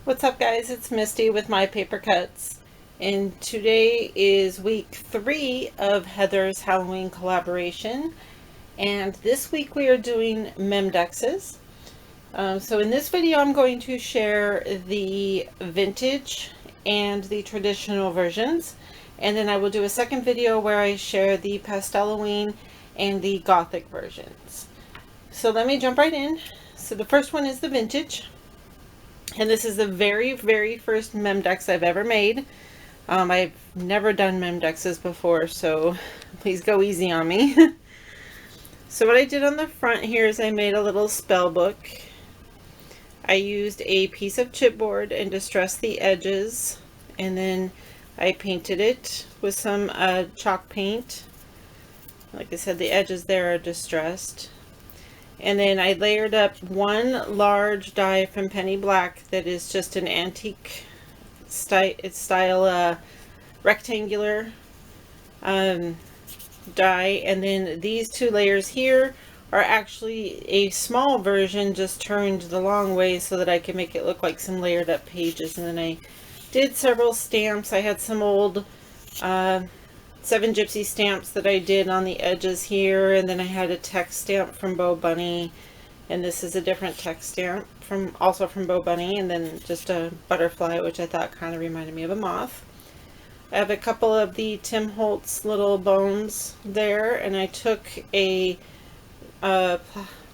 What's up, guys? It's Misty with My Paper Cuts, and today is week 3 of Heather's Halloween collaboration, and this week we are doing MemDexes. So in this video I'm going to share the vintage and the traditional versions, and then I will do a second video where I share the Pastelloween and the Gothic versions. So let me jump right in. So the first one is the vintage. And this is the very first MemDex I've ever made. I've never done MemDexes before, so please go easy on me. So what I did on the front here is I made a little spell book. I used a piece of chipboard and distressed the edges, and then I painted it with some chalk paint. Like I said, the edges there are distressed. And then I layered up one large die from Penny Black that is just an antique style rectangular die. And then these two layers here are actually a small version, just turned the long way so that I can make it look like some layered up pages. And then I did several stamps. I had some old 7 Gypsy stamps that I did on the edges here, and then I had a text stamp from Bo Bunny, and this is a different text stamp also from Bo Bunny, and then just a butterfly, which I thought kind of reminded me of a moth. I have a couple of the Tim Holtz little bones there, and I took a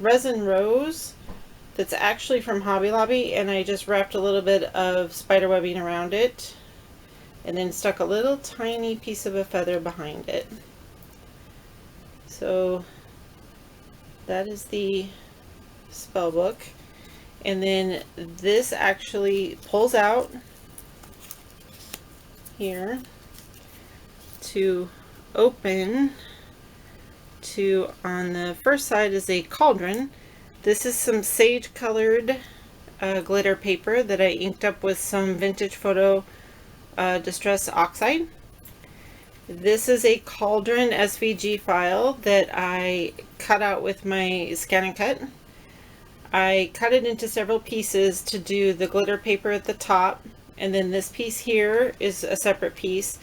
resin rose that's actually from Hobby Lobby, and I just wrapped a little bit of spider webbing around it, and then stuck a little tiny piece of a feather behind it. So that is the spell book. And then this actually pulls out here to open to, on the first side is a cauldron. This is some sage colored glitter paper that I inked up with some vintage photo Distress Oxide. This is a cauldron SVG file that I cut out with my scan and cut. I cut it into several pieces to do the glitter paper at the top, and then this piece here is a separate piece,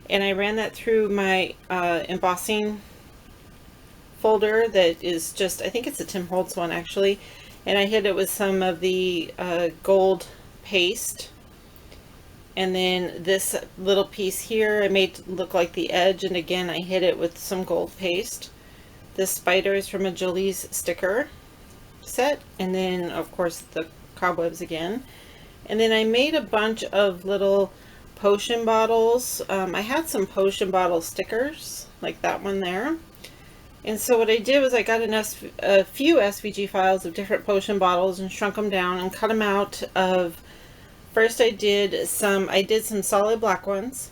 and I ran that through my embossing folder that is just, I think it's a Tim Holtz one actually, and I hit it with some of the gold paste. And then this little piece here I made look like the edge, and again I hit it with some gold paste. This spider is from a Julie's sticker set, and then of course the cobwebs again. And then I made a bunch of little potion bottles. I had some potion bottle stickers like that one there. And so what I did was I got a few SVG files of different potion bottles and shrunk them down and cut them out of. First I did some solid black ones,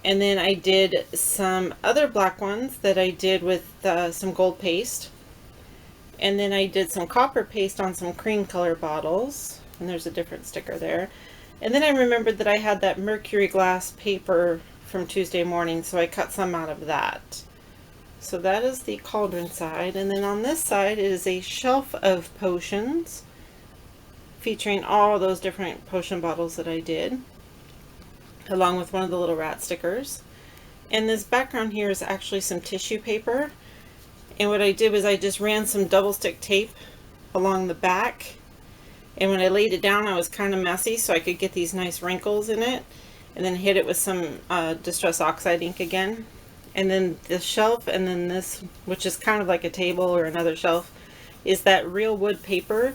and then I did some other black ones that I did with some gold paste, and then I did some copper paste on some cream color bottles, and there's a different sticker there. And then I remembered that I had that mercury glass paper from Tuesday morning, so I cut some out of that. So that is the cauldron side, and then on this side is a shelf of potions featuring all those different potion bottles that I did, along with one of the little rat stickers. And this background here is actually some tissue paper, and what I did was I just ran some double stick tape along the back, and when I laid it down I was kind of messy so I could get these nice wrinkles in it, and then hit it with some Distress Oxide ink again. And then the shelf, and then this, which is kind of like a table or another shelf, is that real wood paper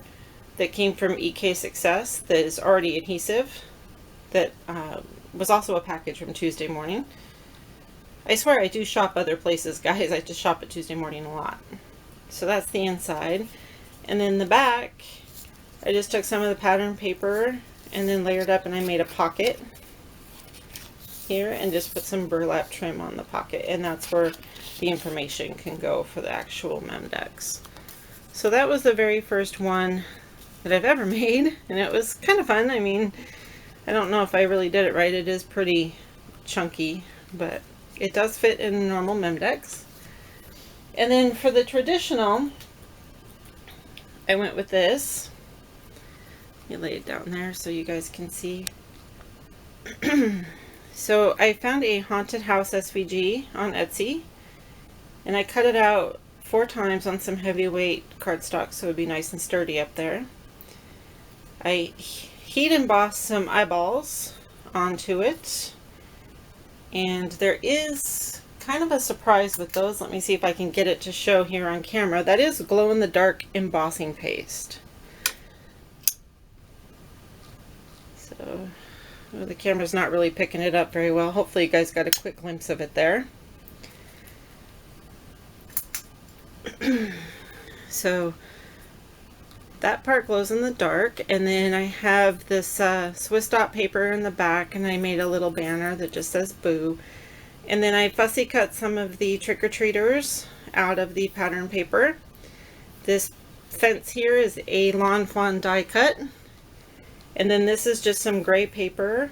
that came from EK Success that is already adhesive, that was also a package from Tuesday morning. I swear I do shop other places, guys. I just shop at Tuesday morning a lot. So that's the inside. And then the back, I just took some of the pattern paper and then layered up, and I made a pocket here and just put some burlap trim on the pocket, and that's where the information can go for the actual MemDex. So that was the very first one that I've ever made, and it was kind of fun. I mean, I don't know if I really did it right. It is pretty chunky, but it does fit in a normal MemDex. And then for the traditional, I went with this. me lay it down there so you guys can see. So I found a haunted house SVG on Etsy, and I cut it out 4 times on some heavyweight cardstock so it would be nice and sturdy up there. I heat embossed some eyeballs onto it, and there is kind of a surprise with those. Let me see if I can get it to show here on camera. That is glow-in-the-dark embossing paste. So well, the camera's not really picking it up very well. Hopefully you guys got a quick glimpse of it there. So that part glows in the dark, and then I have this Swiss dot paper in the back, and I made a little banner that just says boo. And then I fussy cut some of the trick-or-treaters out of the pattern paper. This fence here is a Lawn Fawn die cut, and then this is just some gray paper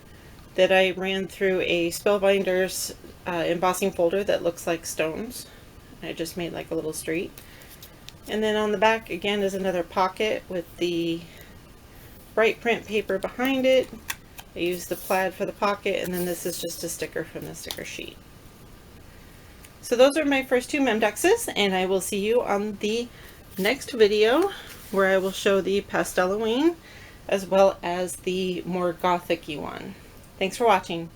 that I ran through a Spellbinders embossing folder that looks like stones. I just made like a little street. And then on the back again is another pocket with the bright print paper behind it. I used the plaid for the pocket, and then this is just a sticker from the sticker sheet. So those are my first 2 MemDexes, and I will see you on the next video where I will show the Pasteloween as well as the more gothic-y one. Thanks for watching.